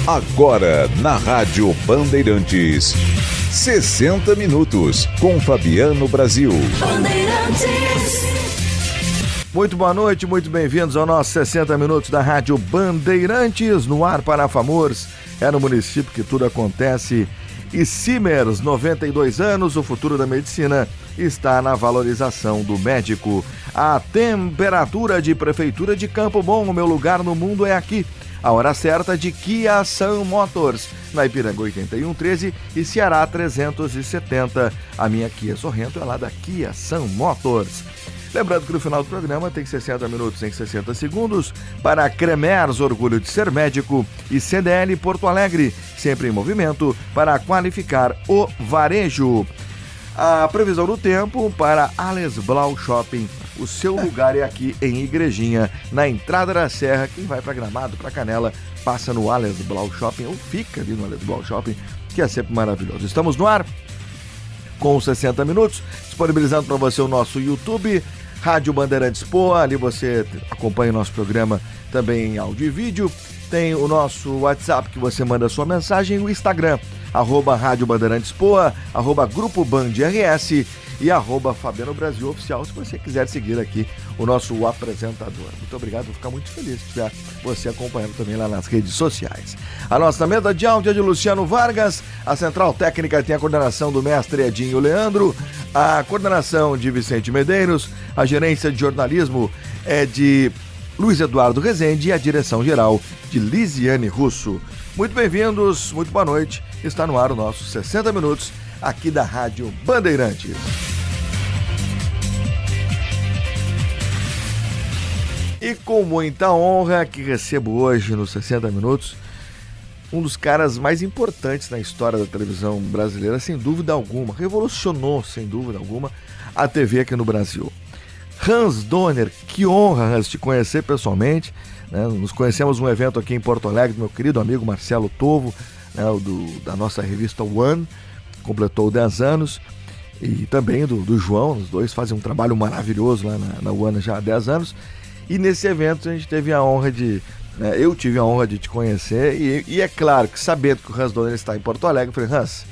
Agora, na Rádio Bandeirantes, 60 Minutos, com Fabiano Brasil. Muito boa noite, muito bem-vindos ao nosso 60 Minutos da Rádio Bandeirantes, no ar para FAMURS. É no município que tudo acontece. E Simers, 92 anos, o futuro da medicina está na valorização do médico. A temperatura de Prefeitura de Campo Bom, o meu lugar no mundo é aqui. A hora certa de Kia Sun Motors, na Ipiranga 8113 e Ceará 370. A minha Kia Sorrento é lá da Kia Sun Motors. Lembrando que no final do programa tem 60 minutos em 60 segundos para Cremers, orgulho de ser médico, e CDL Porto Alegre, sempre em movimento para qualificar o varejo. A previsão do tempo para Ales Blau Shopping. O seu lugar é aqui em Igrejinha, na entrada da Serra. Quem vai para Gramado, para Canela, passa no Ales Blau Shopping ou fica ali no Ales Blau Shopping, que é sempre maravilhoso. Estamos no ar com 60 minutos, disponibilizando para você o nosso YouTube, Rádio Bandeirantes Poa. Ali você acompanha o nosso programa também em áudio e vídeo. Tem o nosso WhatsApp que você manda sua mensagem, o Instagram, @Rádio Bandeirantes Poa, @Grupo Band RS e @Fabiano Brasil Oficial, se você quiser seguir aqui o nosso apresentador. Muito obrigado, vou ficar muito feliz se tiver você acompanhando também lá nas redes sociais. A nossa mesa de áudio é de Luciano Vargas, a central técnica tem a coordenação do mestre Edinho Leandro, a coordenação de Vicente Medeiros, a gerência de jornalismo é de Luiz Eduardo Rezende e a direção geral de Lisiane Russo. Muito bem-vindos, muito boa noite. Está no ar o nosso 60 Minutos aqui da Rádio Bandeirantes. E com muita honra que recebo hoje nos 60 Minutos um dos caras mais importantes na história da televisão brasileira, sem dúvida alguma. Revolucionou, sem dúvida alguma, a TV aqui no Brasil. Hans Donner, que honra, Hans, te conhecer pessoalmente, né? Nos conhecemos num evento aqui em Porto Alegre do meu querido amigo Marcelo Tovo, né? Da nossa revista One, completou 10 anos, e também do João, os dois fazem um trabalho maravilhoso lá na One já há 10 anos, e nesse evento a gente teve a honra de, né, eu tive a honra de te conhecer, e é claro que sabendo que o Hans Donner está em Porto Alegre, eu falei, Hans,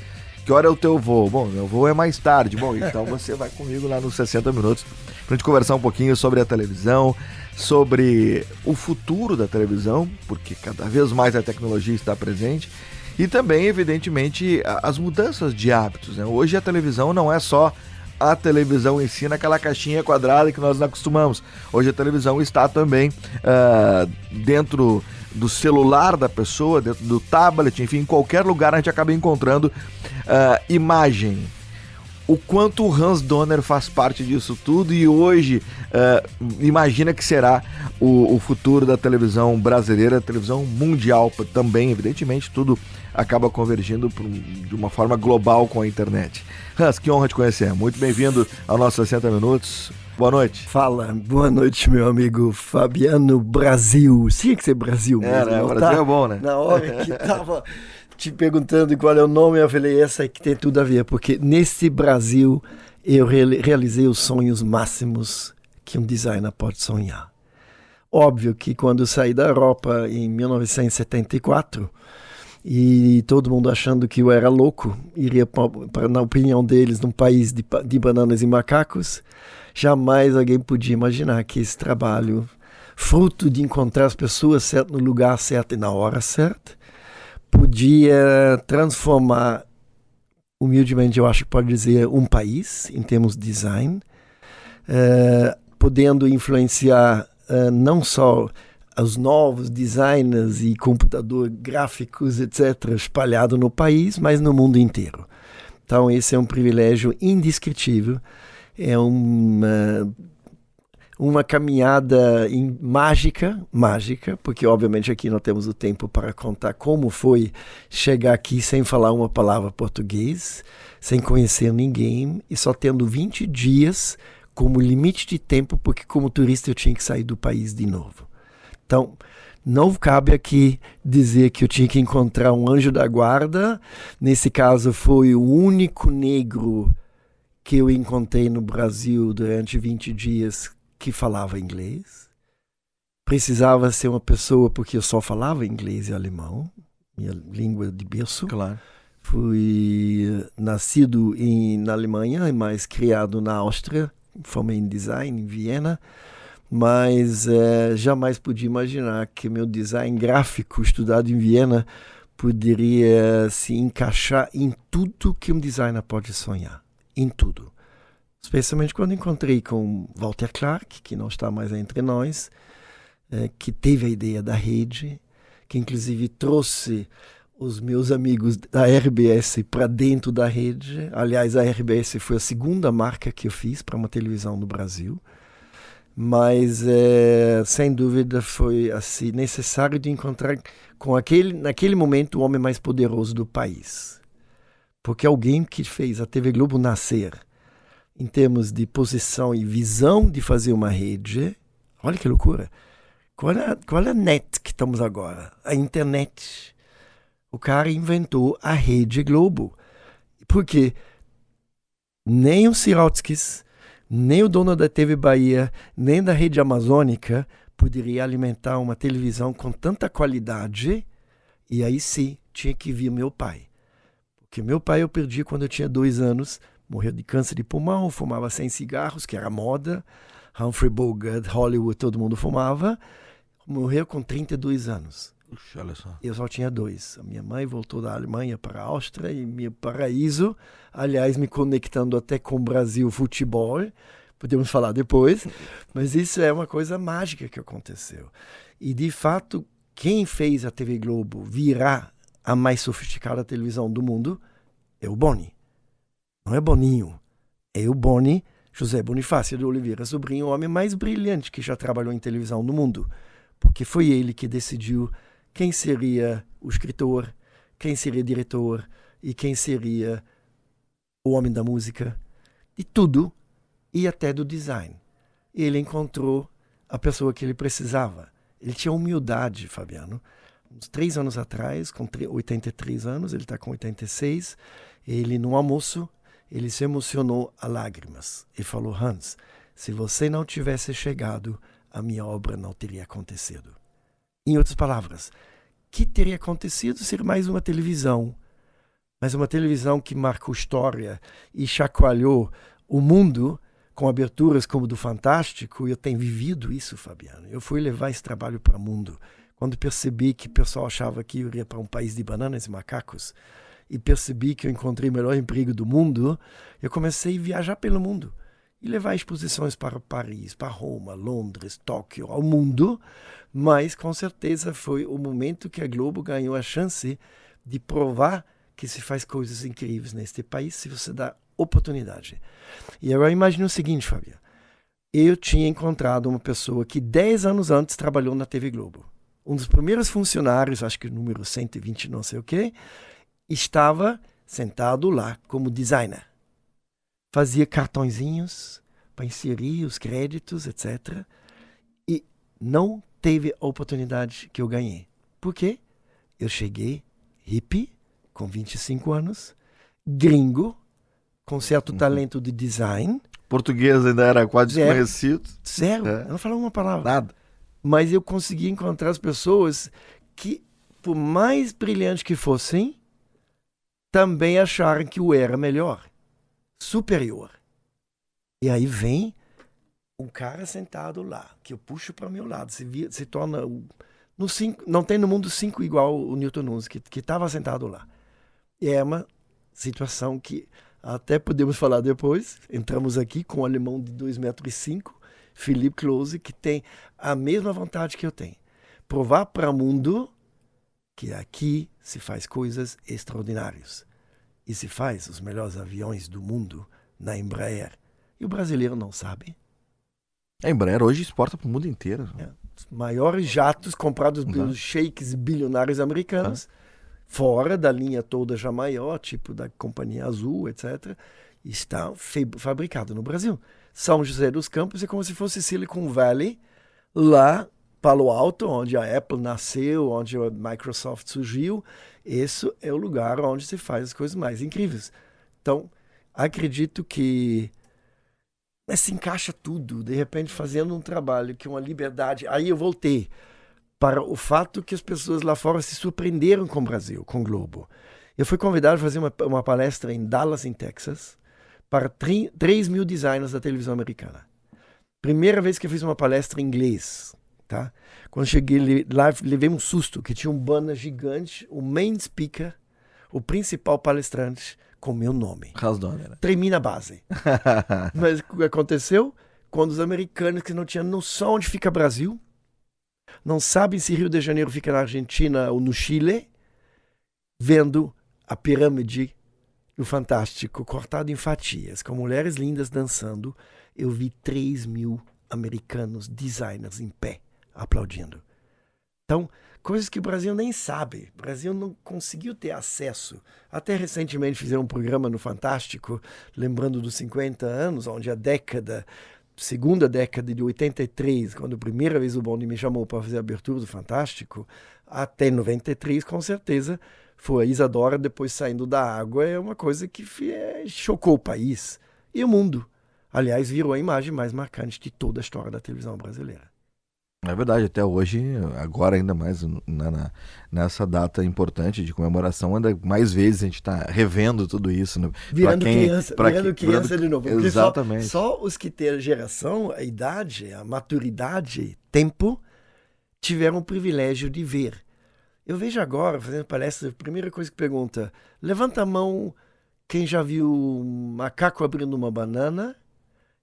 que hora é o teu voo? Bom, meu voo é mais tarde. Bom, então você vai comigo lá nos 60 Minutos pra gente conversar um pouquinho sobre a televisão, sobre o futuro da televisão, porque cada vez mais a tecnologia está presente, e também, evidentemente, as mudanças de hábitos, né? Hoje a televisão não é só a televisão em si naquela caixinha quadrada que nós acostumamos. Hoje a televisão está também dentro do celular da pessoa, dentro do tablet, enfim, em qualquer lugar a gente acaba encontrando imagem. O quanto o Hans Donner faz parte disso tudo, e hoje imagina que será o futuro da televisão brasileira, televisão mundial também, evidentemente, tudo acaba convergindo de uma forma global com a internet. Hans, que honra te conhecer, muito bem-vindo ao nosso 60 Minutos. Boa noite. Fala, boa noite, meu amigo Fabiano Brasil. Tinha que ser Brasil mesmo. Né? Brasil é bom, né? Na hora que tava te perguntando qual é o nome, eu falei, essa é que tem tudo a ver, porque nesse Brasil eu realizei os sonhos máximos que um designer pode sonhar. Óbvio que quando saí da Europa em 1974, e todo mundo achando que eu era louco, iria, na opinião deles, num país de bananas e macacos, jamais alguém podia imaginar que esse trabalho, fruto de encontrar as pessoas certas no lugar certo e na hora certa, podia transformar, humildemente eu acho que pode dizer, um país em termos de design, podendo influenciar não só os novos designers e computadores gráficos, etc., espalhados no país, mas no mundo inteiro. Então esse é um privilégio indescritível, é uma caminhada mágica, porque obviamente aqui nós temos o tempo para contar como foi chegar aqui sem falar uma palavra português, sem conhecer ninguém e só tendo 20 dias como limite de tempo, porque como turista eu tinha que sair do país de novo. Então, não cabe aqui dizer que eu tinha que encontrar um anjo da guarda. Nesse caso foi o único negro que eu encontrei no Brasil durante 20 dias que falava inglês. Precisava ser uma pessoa porque eu só falava inglês e alemão. minha língua de berço. Claro. Fui nascido na Alemanha, mas criado na Áustria. Formei em design em Viena. Mas jamais podia imaginar que meu design gráfico, estudado em Viena, poderia se encaixar em tudo que um designer pode sonhar. Em tudo. Especialmente quando encontrei com Walter Clark, que não está mais entre nós, que teve a ideia da rede, que inclusive trouxe os meus amigos da RBS para dentro da rede. Aliás, a RBS foi a segunda marca que eu fiz para uma televisão no Brasil. Mas, sem dúvida, foi assim, necessário de encontrar naquele momento, o homem mais poderoso do país. Porque alguém que fez a TV Globo nascer, em termos de posição e visão de fazer uma rede, olha que loucura. Qual é a net que estamos agora? A internet. O cara inventou a Rede Globo. Porque nem o Sirotskis, nem o dono da TV Bahia, nem da Rede Amazônica poderia alimentar uma televisão com tanta qualidade. E aí sim, tinha que vir meu pai. Porque meu pai eu perdi quando eu tinha 2 anos. Morreu de câncer de pulmão, fumava 100 cigarros, que era moda. Humphrey Bogart, Hollywood, todo mundo fumava. Morreu com 32 anos. Puxa, olha só. Eu só tinha 2. A minha mãe voltou da Alemanha para a Áustria e meu paraíso, aliás, me conectando até com o Brasil futebol, podemos falar depois, mas isso é uma coisa mágica que aconteceu. E, de fato, quem fez a TV Globo virar a mais sofisticada televisão do mundo é o Boni. Não é Boninho, é o Boni, José Bonifácio de Oliveira Sobrinho, o homem mais brilhante que já trabalhou em televisão no mundo, porque foi ele que decidiu quem seria o escritor, quem seria o diretor e quem seria o homem da música, de tudo e até do design. Ele encontrou a pessoa que ele precisava. Ele tinha humildade, Fabiano. Uns 3 anos atrás, com 83 anos, ele está com 86, ele no almoço, ele se emocionou a lágrimas e falou: Hans, se você não tivesse chegado, a minha obra não teria acontecido. Em outras palavras, que teria acontecido ser mais uma televisão, mas uma televisão que marcou história e chacoalhou o mundo com aberturas como do Fantástico. Eu tenho vivido isso, Fabiano. Eu fui levar esse trabalho para o mundo. Quando percebi que o pessoal achava que eu iria para um país de bananas e macacos, e percebi que eu encontrei o melhor emprego do mundo, eu comecei a viajar pelo mundo e levar exposições para Paris, para Roma, Londres, Tóquio, ao mundo. Mas, com certeza, foi o momento que a Globo ganhou a chance de provar que se faz coisas incríveis neste país se você dá oportunidade. E agora imagine o seguinte, Fábio. Eu tinha encontrado uma pessoa que 10 anos antes trabalhou na TV Globo. Um dos primeiros funcionários, acho que o número 120, não sei o quê, estava sentado lá como designer. Fazia cartõezinhos para inserir os créditos, etc. E não teve a oportunidade que eu ganhei. Por quê? Eu cheguei hippie, com 25 anos, gringo, com certo talento de design. Português ainda era quase desconhecido. Zero. Eu não falava uma palavra. Nada. Mas eu consegui encontrar as pessoas que, por mais brilhantes que fossem, também acharam que eu era melhor, superior. E aí vem um cara sentado lá, que eu puxo para o meu lado, se torna... não tem no mundo 5 igual o Newton Nunes, que estava sentado lá. E é uma situação que até podemos falar depois. Entramos aqui com um alemão de 2,5 metros, Philipp Klose, que tem a mesma vontade que eu tenho. Provar para o mundo que aqui se faz coisas extraordinárias. E se faz os melhores aviões do mundo na Embraer. E o brasileiro não sabe. A Embraer hoje exporta para o mundo inteiro. Os maiores jatos comprados pelos sheiks bilionários americanos, fora da linha toda já maior, tipo da Companhia Azul, etc., está fabricado no Brasil. São José dos Campos é como se fosse Silicon Valley, lá, Palo Alto, onde a Apple nasceu, onde a Microsoft surgiu. Esse é o lugar onde se faz as coisas mais incríveis. Então, acredito que se encaixa tudo, de repente fazendo um trabalho que uma liberdade. Aí eu voltei para o fato que as pessoas lá fora se surpreenderam com o Brasil, com o Globo. Eu fui convidado a fazer uma palestra em Dallas, em Texas, para 3.000 designers da televisão americana. Primeira vez que eu fiz uma palestra em inglês, tá? Quando cheguei lá, levei um susto, que tinha um banner gigante, o main speaker, o principal palestrante, com meu nome. Tremi na base. Mas o que aconteceu? Quando os americanos que não tinham noção onde fica Brasil, não sabem se Rio de Janeiro fica na Argentina ou no Chile, vendo a pirâmide do Fantástico cortado em fatias, com mulheres lindas dançando, eu vi 3.000 americanos, designers em pé, aplaudindo. Então, coisas que o Brasil nem sabe. O Brasil não conseguiu ter acesso. Até recentemente fizeram um programa no Fantástico, lembrando dos 50 anos, onde a segunda década de 83, quando a primeira vez o Boni me chamou para fazer a abertura do Fantástico, até 93, com certeza, foi a Isadora depois saindo da água. É uma coisa que chocou o país e o mundo. Aliás, virou a imagem mais marcante de toda a história da televisão brasileira. É verdade, até hoje, agora ainda mais nessa data importante de comemoração, ainda mais vezes a gente está revendo tudo isso. Né? Virando criança de novo. Porque exatamente. Só os que têm a geração, a idade, a maturidade, tempo, tiveram o privilégio de ver. Eu vejo agora, fazendo palestra, a primeira coisa que pergunta, levanta a mão quem já viu um macaco abrindo uma banana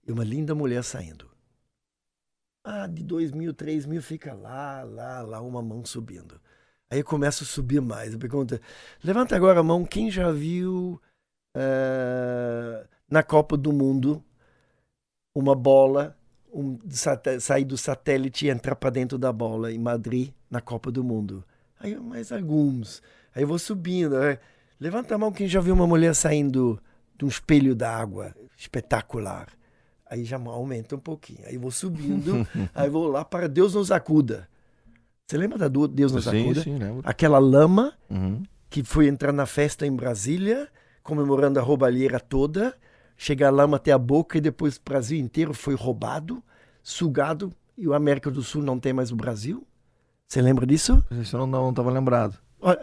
e uma linda mulher saindo. De 2.000, 3.000 fica lá, uma mão subindo. Aí eu começo a subir mais. Eu pergunto, levanta agora a mão quem já viu na Copa do Mundo uma bola sair do satélite e entrar para dentro da bola em Madrid na Copa do Mundo. Aí mais alguns. Aí eu vou subindo. Levanta a mão quem já viu uma mulher saindo de um espelho d'água. Espetacular. Aí já aumenta um pouquinho. Aí eu vou subindo, aí vou lá para Deus nos acuda. Você lembra da Deus nos acuda? Sim, lembro. Aquela lama que foi entrar na festa em Brasília, comemorando a roubalheira toda, chega a lama até a boca e depois o Brasil inteiro foi roubado, sugado, e o América do Sul não tem mais o Brasil. Você lembra disso? Isso eu não estava lembrado. Olha,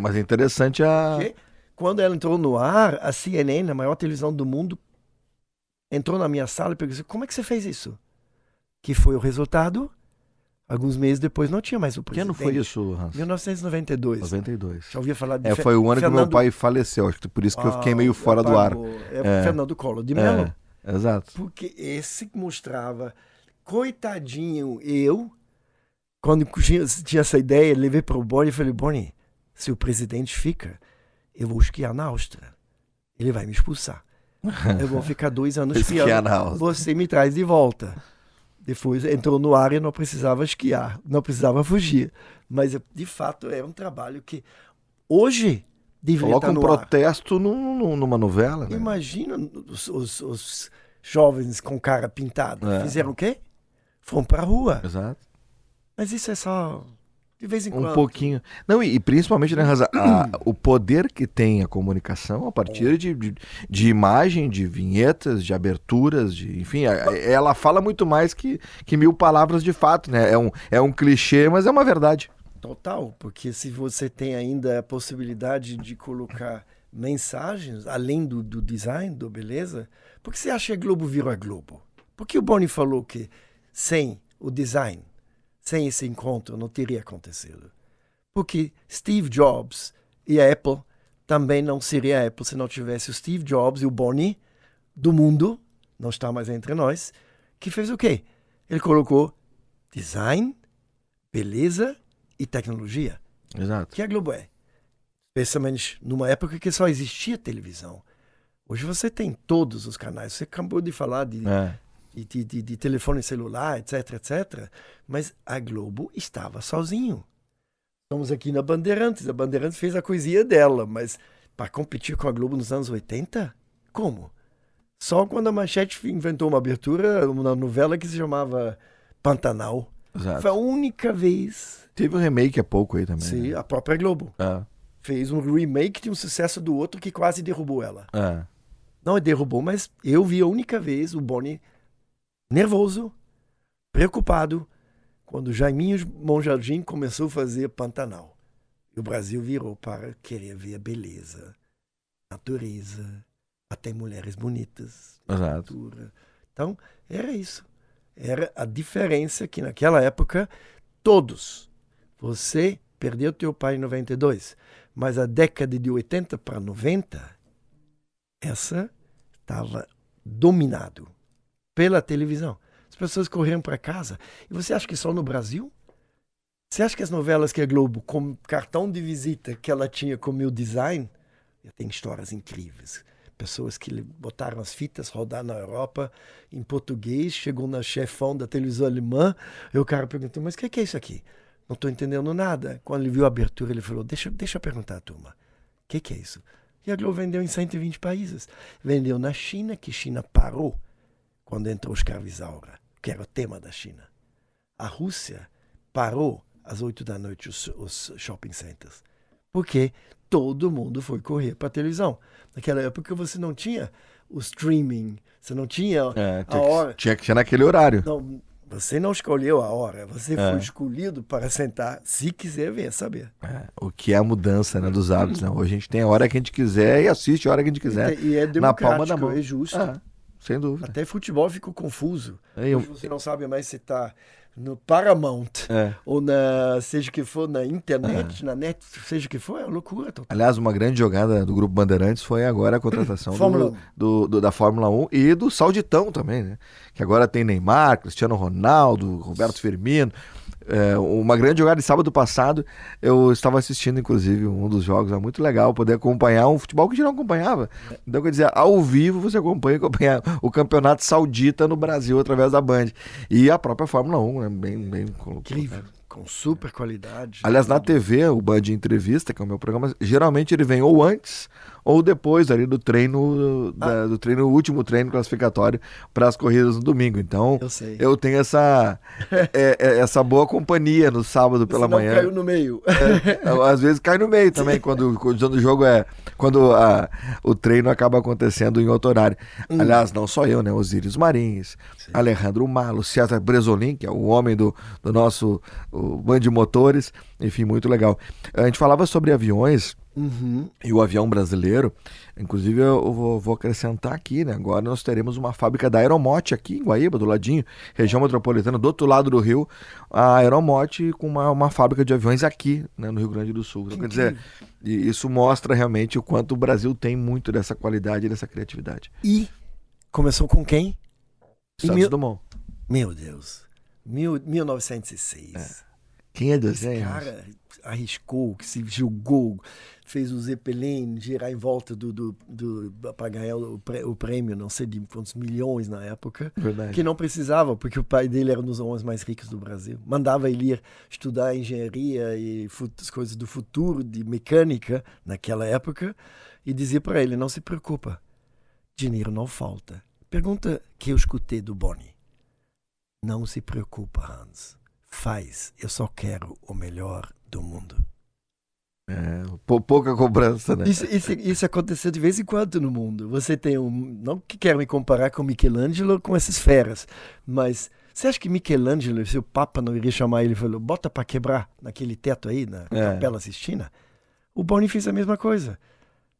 mas é interessante a... Quando ela entrou no ar, a CNN, a maior televisão do mundo, entrou na minha sala e perguntou, como é que você fez isso? Que foi o resultado? Alguns meses depois não tinha mais o presidente. Que ano foi isso, Hans? 1992. 92. Já ouviu falar de foi o ano que meu pai faleceu, acho que por isso que eu fiquei meio fora do ar. Fernando Collor de Mello. Exato. Porque esse mostrava, coitadinho, quando tinha essa ideia, levei para o Boni e falei, Boni, se o presidente fica, eu vou esquiar na Áustria. Ele vai me expulsar. Eu vou ficar 2 anos esquiando. Você me traz de volta. Depois entrou no ar e não precisava esquiar, não precisava fugir. Mas, de fato, é um trabalho que hoje deveria estar no ar. Coloca um protesto numa novela. Né? Imagina os jovens com cara pintada. Fizeram o quê? Foram para a rua. Exato. Mas isso é só... de vez em quando. Um pouquinho. Não, e principalmente, né, o poder que tem a comunicação a partir de imagem, de vinhetas, de aberturas, enfim, ela fala muito mais que 1.000 palavras de fato, né? É um clichê, mas é uma verdade. Total, porque se você tem ainda a possibilidade de colocar mensagens, além do design, do beleza, por que você acha que a Globo virou a Globo? Porque o Boni falou que sem o design, sem esse encontro, não teria acontecido. Porque Steve Jobs e a Apple também não seria a Apple se não tivesse o Steve Jobs e o Boni do mundo, não está mais entre nós, que fez o quê? Ele colocou design, beleza e tecnologia. Exato. Que a Globo é. Especialmente numa época que só existia televisão. Hoje você tem todos os canais. Você acabou de falar de telefone celular, etc, etc. Mas a Globo estava sozinho. Estamos aqui na Bandeirantes. A Bandeirantes fez a coisinha dela, mas para competir com a Globo nos anos 80? Como? Só quando a Manchete inventou uma abertura, uma novela que se chamava Pantanal. Exato. Foi a única vez. Teve um remake há pouco aí também. Sim, né? a própria Globo. Fez um remake de um sucesso do outro que quase derrubou ela. Não derrubou, mas eu vi a única vez o Boni nervoso, preocupado, quando Jaiminho Monjardim começou a fazer Pantanal. E o Brasil virou para querer ver a beleza, natureza, até mulheres bonitas, Exato. cultura. Então, era isso. Era a diferença que naquela época, todos. Você perdeu teu pai em 92, mas a década de 80 para 90, essa estava dominado pela televisão. As pessoas corriam para casa. E você acha que só no Brasil? Você acha que as novelas que a Globo, com cartão de visita que ela tinha com o meu design, tem histórias incríveis. Pessoas que botaram as fitas, rodaram na Europa, em português, chegou na chefão da televisão alemã, e o cara perguntou, mas o que é isso aqui? Não estou entendendo nada. Quando ele viu a abertura, ele falou, deixa eu perguntar à turma, o que é isso? E a Globo vendeu em 120 países. Vendeu na China, que China parou quando entrou escravizaura, que era o tema da China. A Rússia parou às 8 da noite os shopping centers. Porque todo mundo foi correr para a televisão. Naquela época você não tinha o streaming, você não tinha a hora. Tinha que ser naquele horário. Não, você não escolheu a hora, você foi escolhido para sentar, se quiser ver, saber. O que é a mudança, né, dos hábitos. Né? Hoje a gente tem a hora que a gente quiser e assiste a hora que a gente quiser. E é na palma da democrático, mão. é justo. Sem dúvida. Até futebol ficou confuso. Eu- Hoje você não sabe mais se está no Paramount ou seja o que for, na internet, na net, seja o que for, é uma loucura total. Aliás, uma grande jogada do Grupo Bandeirantes foi agora a contratação Fórmula da Fórmula 1 e do Sauditão também, né? Que agora tem Neymar, Cristiano Ronaldo, Roberto Firmino. Uma grande jogada de sábado passado, eu estava assistindo, inclusive, um dos jogos, é muito legal poder acompanhar um futebol que a gente não acompanhava. Então, quer dizer, ao vivo você acompanha o campeonato saudita no Brasil através da Band. E a própria Fórmula 1, né? Bem Incrível, com super qualidade. Aliás, na TV, o Band Entrevista, que é o meu programa, geralmente ele vem ou antes ou depois ali do treino, do último treino classificatório para as corridas no domingo. Então, eu tenho essa boa companhia no sábado pela manhã. Caiu no meio. Às vezes cai no meio também, quando o jogo quando o treino acaba acontecendo em outro horário. Aliás, não só eu, né? Osíris Marins, Alejandro Malo, César Bresolim, que é o homem do nosso Band de Motores, enfim, muito legal. A gente falava sobre aviões e o avião brasileiro, inclusive eu vou acrescentar aqui, né? Agora nós teremos uma fábrica da Aeromote aqui em Guaíba, do ladinho, região metropolitana, do outro lado do rio, a Aeromote com uma fábrica de aviões aqui, né, no Rio Grande do Sul. Então, quer dizer, isso mostra realmente o quanto o Brasil tem muito dessa qualidade e dessa criatividade. E começou com quem? Santos Dumont. Meu Deus. 1906. Quem é Esse cara arriscou, que se jogou, fez o Zeppelin girar em volta para ganhar o prêmio, não sei de quantos milhões na época. Verdade. Que não precisava, porque o pai dele era um dos homens mais ricos do Brasil. Mandava ele ir estudar engenharia e as coisas do futuro, de mecânica, naquela época, e dizia para ele, não se preocupa, dinheiro não falta. Pergunta que eu escutei do Boni. Não se preocupa, Hans. Faz, eu só quero o melhor do mundo. Pouca cobrança, né? Isso aconteceu de vez em quando no mundo. Você tem não que quero me comparar com Michelangelo, com essas feras, mas você acha que Michelangelo, se o Papa não iria chamar ele e falou, bota para quebrar naquele teto aí, na Capela Sistina? O Boni fez a mesma coisa.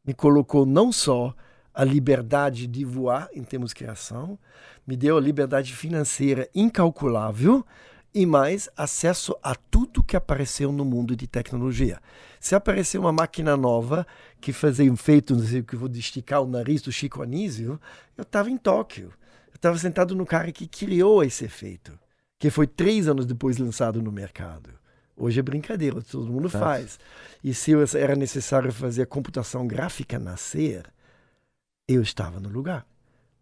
Me colocou não só a liberdade de voar em termos de criação, me deu a liberdade financeira incalculável e mais acesso a tudo que apareceu no mundo de tecnologia. Se apareceu uma máquina nova que fazia um feito, não sei o que, vou esticar o nariz do Chico Anísio, eu estava em Tóquio. Eu estava sentado no cara que criou esse efeito, que foi 3 anos depois lançado no mercado. Hoje é brincadeira, todo mundo faz. E se era necessário fazer a computação gráfica nascer, eu estava no lugar.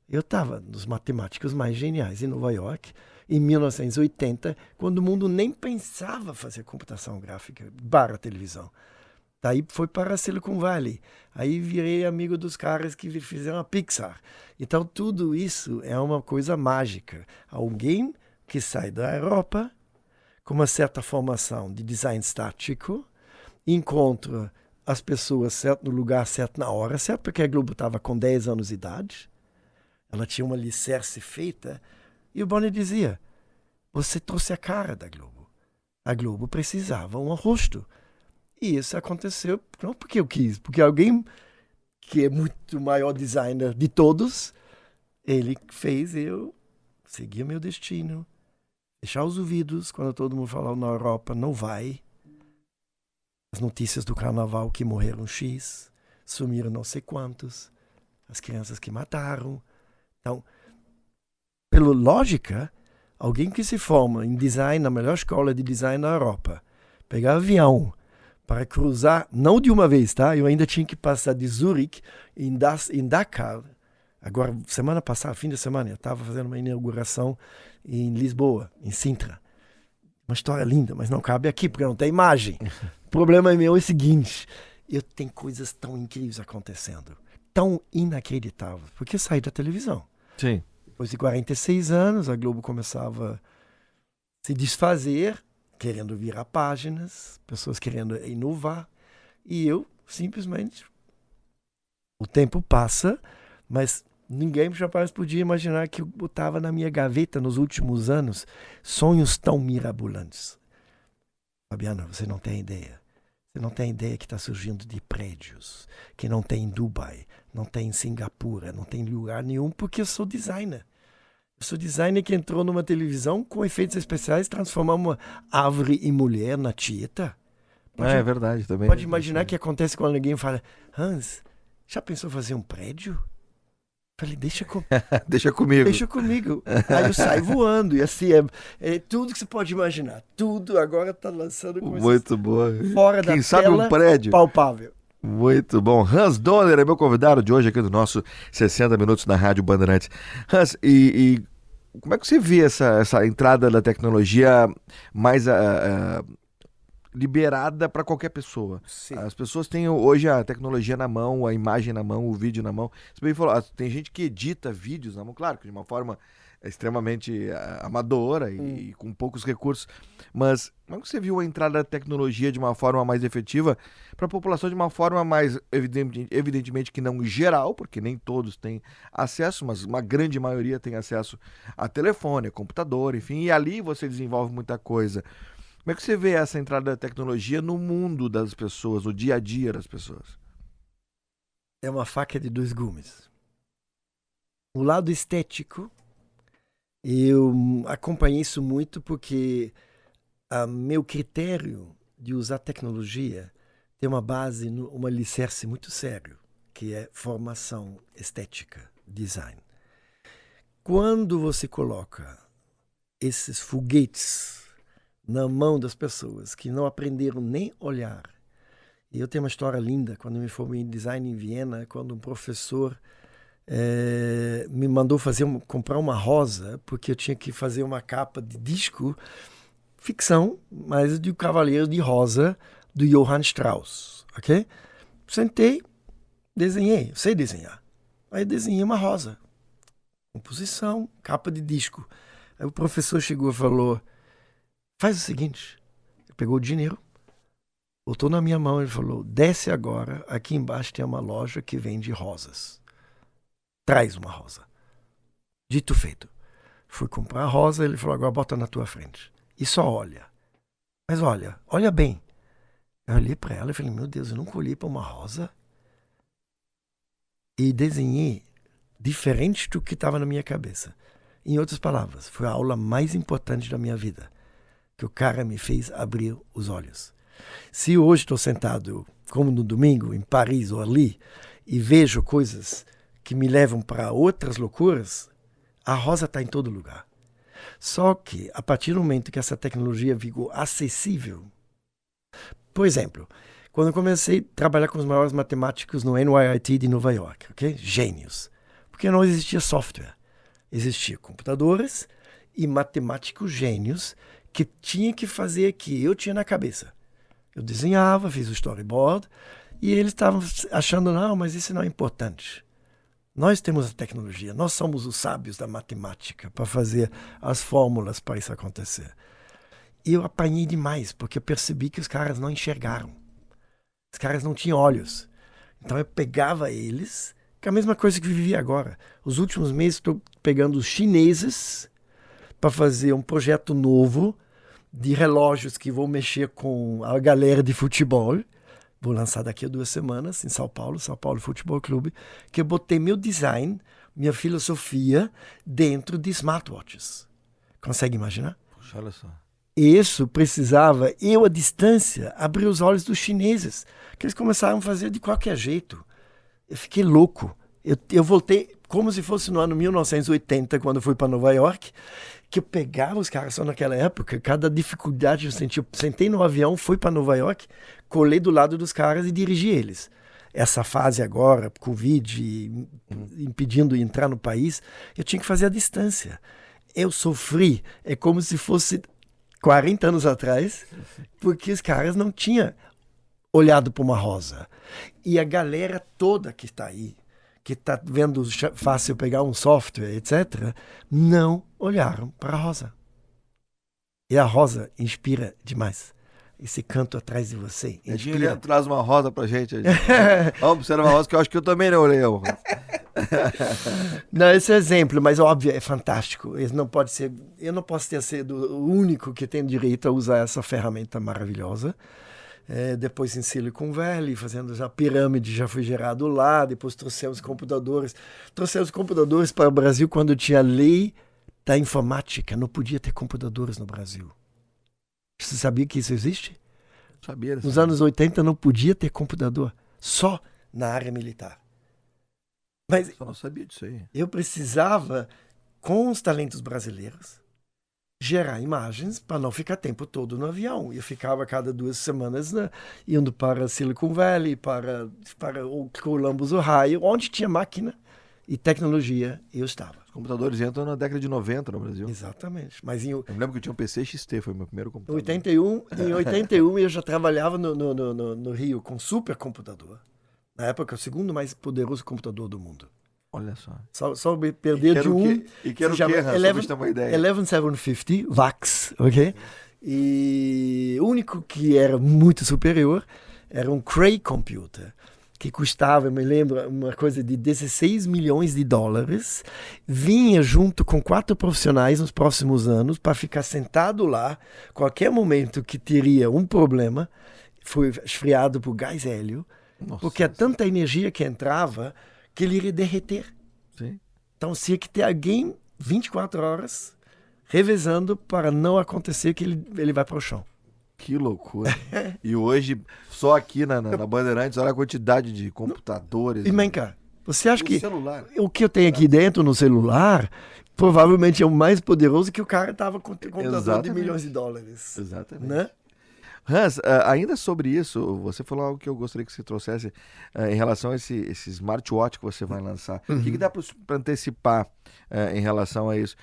Eu estava nos matemáticos mais geniais em Nova York, em 1980, quando o mundo nem pensava fazer computação gráfica para televisão. Daí foi para Silicon Valley. Aí virei amigo dos caras que fizeram a Pixar. Então tudo isso é uma coisa mágica. Alguém que sai da Europa com uma certa formação de design estático, encontra as pessoas certo no lugar certo na hora certa, porque a Globo estava com 10 anos de idade. Ela tinha uma alicerce feita. E o Boni dizia, você trouxe a cara da Globo. A Globo precisava um rosto. E isso aconteceu não porque eu quis, porque alguém que é muito maior designer de todos, ele fez eu seguir meu destino, fechar os ouvidos quando todo mundo falava na Europa, não vai. As notícias do carnaval que morreram X, sumiram não sei quantos, as crianças que mataram. Então, pela lógica, alguém que se forma em design, na melhor escola de design na Europa, pegar avião para cruzar, não de uma vez, tá? Eu ainda tinha que passar de Zurique em Dakar. Agora, semana passada, fim de semana, eu estava fazendo uma inauguração em Lisboa, em Sintra. Uma história linda, mas não cabe aqui, porque não tem imagem. O problema meu é o seguinte, eu tenho coisas tão incríveis acontecendo, tão inacreditáveis, porque eu saí da televisão. Sim. Depois de 46 anos, a Globo começava a se desfazer, querendo virar páginas, pessoas querendo inovar, e eu simplesmente, o tempo passa, mas ninguém jamais podia imaginar que eu botava na minha gaveta nos últimos anos sonhos tão mirabolantes. Fabiano, você não tem ideia. Você não tem ideia que está surgindo de prédios, que não tem em Dubai, não tem em Singapura, não tem em lugar nenhum, porque eu sou designer. Eu sou designer que entrou numa televisão com efeitos especiais, transformar uma árvore em mulher na Tieta. É verdade também. Pode imaginar o que acontece quando alguém fala, Hans, já pensou fazer um prédio? Falei, deixa comigo. Deixa comigo. Aí eu saio voando. E assim, é tudo que você pode imaginar. Tudo agora está lançando coisas muito boa. Fora da Quem sabe tela, um prédio. Palpável. Muito bom. Hans Donner é meu convidado de hoje aqui do nosso 60 Minutos na Rádio Bandeirantes. Hans, e como é que você vê essa entrada da tecnologia mais liberada para qualquer pessoa? Sim. As pessoas têm hoje a tecnologia na mão, a imagem na mão, o vídeo na mão. Você bem falou, tem gente que edita vídeos na mão, claro que de uma forma extremamente amadora e com poucos recursos, mas como é que você viu a entrada da tecnologia de uma forma mais efetiva para a população, de uma forma mais evidentemente que não geral, porque nem todos têm acesso, mas uma grande maioria tem acesso a telefone, a computador, enfim, e ali você desenvolve muita coisa. Como é que você vê essa entrada da tecnologia no mundo das pessoas, no dia a dia das pessoas? É uma faca de dois gumes. O lado estético, eu acompanhei isso muito porque meu critério de usar tecnologia tem uma base, um alicerce muito sério, que é formação estética, design. Quando você coloca esses foguetes na mão das pessoas que não aprenderam nem olhar, e eu tenho uma história linda, quando eu me formei em design em Viena, quando um professor me mandou comprar uma rosa, porque eu tinha que fazer uma capa de disco, ficção, mas de O Cavaleiro de Rosa, do Johann Strauss, ok? Sentei, desenhei, eu sei desenhar. Aí desenhei uma rosa, composição, capa de disco. Aí o professor chegou e falou, faz o seguinte, ele pegou o dinheiro, botou na minha mão e falou, desce agora, aqui embaixo tem uma loja que vende rosas. Traz uma rosa. Dito feito. Fui comprar a rosa, ele falou, agora bota na tua frente. E só olha. Mas olha bem. Eu olhei para ela e falei, meu Deus, eu nunca olhei para uma rosa. E desenhei diferente do que estava na minha cabeça. Em outras palavras, foi a aula mais importante da minha vida. Que o cara me fez abrir os olhos. Se hoje estou sentado, como no domingo, em Paris ou ali, e vejo coisas que me levam para outras loucuras, a rosa está em todo lugar. Só que, a partir do momento que essa tecnologia ficou acessível, por exemplo, quando eu comecei a trabalhar com os maiores matemáticos no NYIT de Nova York, ok? Gênios. Porque não existia software. Existiam computadores e matemáticos gênios que tinham que fazer o que eu tinha na cabeça. Eu desenhava, fiz o storyboard, e eles estavam achando, não, mas isso não é importante. Nós temos a tecnologia, nós somos os sábios da matemática para fazer as fórmulas para isso acontecer. E eu apanhei demais, porque eu percebi que os caras não enxergaram. Os caras não tinham olhos. Então eu pegava eles, que é a mesma coisa que eu vivi agora. Os últimos meses estou pegando os chineses para fazer um projeto novo de relógios que vou mexer com a galera de futebol. Vou lançar daqui a 2 semanas em São Paulo Futebol Clube, que eu botei meu design, minha filosofia dentro de smartwatches. Consegue imaginar? Puxa, olha só. Isso precisava, eu à distância, abrir os olhos dos chineses, que eles começaram a fazer de qualquer jeito. Eu fiquei louco. Eu voltei como se fosse no ano 1980, quando eu fui para Nova York, que eu pegava os caras só naquela época, cada dificuldade eu senti. Eu sentei no avião, fui para Nova York, colei do lado dos caras e dirigi eles. Essa fase agora, Covid, impedindo de entrar no país, eu tinha que fazer à distância. Eu sofri, é como se fosse 40 anos atrás, porque os caras não tinham olhado para uma rosa. E a galera toda que está aí, que está vendo fácil pegar um software, etc., não olharam para a rosa. E a rosa inspira demais. Esse canto atrás de você inspira. Traz uma rosa pra gente. Vamos observar uma rosa que eu acho que eu também não olhei. Não, esse é exemplo, mas óbvio, é fantástico. Ele não pode ser, eu não posso ter sido o único que tem direito a usar essa ferramenta maravilhosa. Depois em Silicon Valley, fazendo já pirâmide, já foi gerado lá. Depois trouxemos computadores. Trouxemos computadores para o Brasil quando tinha a lei da informática. Não podia ter computadores no Brasil. Você sabia que isso existe? Sabia. Nos anos 80 não podia ter computador. Só na área militar. Mas só não sabia disso aí. Eu precisava, com os talentos brasileiros, gerar imagens para não ficar tempo todo no avião. Eu ficava cada 2 semanas indo para Silicon Valley, para o Columbus, Ohio, onde tinha máquina e tecnologia, eu estava. Os computadores entram na década de 90 no Brasil. Exatamente. Mas eu me lembro que eu tinha um PC XT, foi o meu primeiro computador. Em 81 eu já trabalhava no Rio com supercomputador. Na época, o segundo mais poderoso computador do mundo. Olha só. Só perder de um. E que era o quê, Hans? Só pra ter uma ideia. 11750 VAX, ok? E o único que era muito superior era um Cray Computer, que custava, eu me lembro, uma coisa de 16 milhões de dólares. Vinha junto com 4 profissionais nos próximos anos para ficar sentado lá. Qualquer momento que teria um problema, foi esfriado por gás hélio. Nossa, porque é tanta energia que entrava que ele iria derreter. Sim. Então tinha que ter alguém 24 horas revezando para não acontecer que ele vai para o chão. Que loucura. E hoje, só aqui na Bandeirantes, olha a quantidade de computadores. E vem cá, você acha que celular. O que eu tenho aqui dentro no celular provavelmente é o mais poderoso que o cara estava com um computador de milhões de dólares. Exatamente. Né? Hans, ainda sobre isso, você falou algo que eu gostaria que você trouxesse em relação a esse smartwatch que você vai lançar. O que dá para antecipar em relação a isso?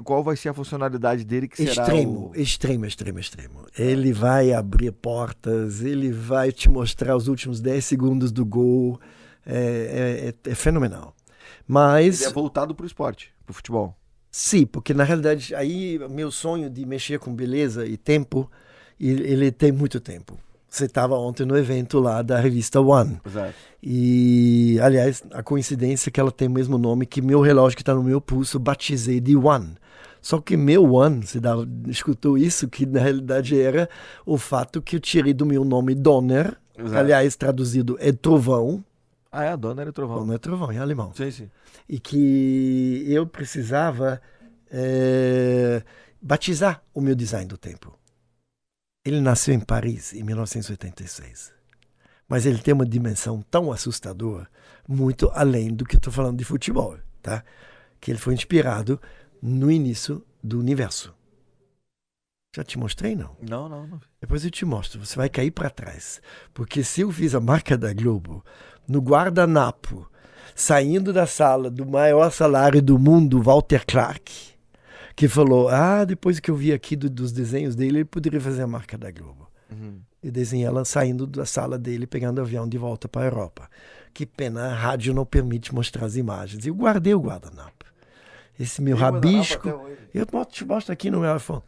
Qual vai ser a funcionalidade dele que será Extremo. Ele vai abrir portas, ele vai te mostrar os últimos 10 segundos do gol. É fenomenal. Mas ele é voltado para o esporte, para o futebol. Sim, porque na realidade aí meu sonho de mexer com beleza e tempo, ele tem muito tempo. Você estava ontem no evento lá da revista One. Exato. E, aliás, a coincidência é que ela tem o mesmo nome que meu relógio que está no meu pulso, batizei de One. Só que meu One, você escutou isso, que na realidade era o fato que eu tirei do meu nome Donner, que, aliás, traduzido é trovão. Ah, Donner é trovão. Donner é trovão, em alemão. Sim. E que eu precisava batizar o meu design do tempo. Ele nasceu em Paris, em 1986. Mas ele tem uma dimensão tão assustadora, muito além do que eu estou falando de futebol, tá? Que ele foi inspirado no início do universo. Já te mostrei, não? Não. Depois eu te mostro, você vai cair para trás. Porque se eu fiz a marca da Globo no guardanapo, saindo da sala do maior salário do mundo, Walter Clark, que falou, depois que eu vi aqui dos desenhos dele, ele poderia fazer a marca da Globo. E desenhei ela saindo da sala dele, pegando avião de volta para a Europa. Que pena, a rádio não permite mostrar as imagens. Eu guardei o guardanapo. Esse meu rabisco, eu te mostro aqui no meu iPhone.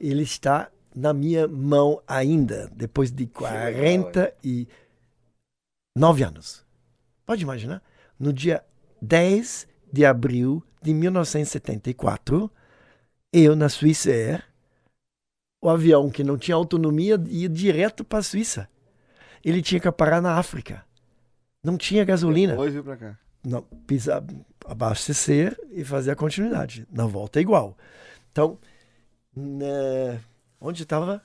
Ele está na minha mão ainda, depois de 49 anos. Pode imaginar? No dia 10 de abril de 1974, eu, na Swissair, o avião que não tinha autonomia ia direto para a Suíça. Ele tinha que parar na África. Não tinha gasolina. Depois vir para cá. Não, abastecer e fazer a continuidade. Na volta é igual. Então, onde estava?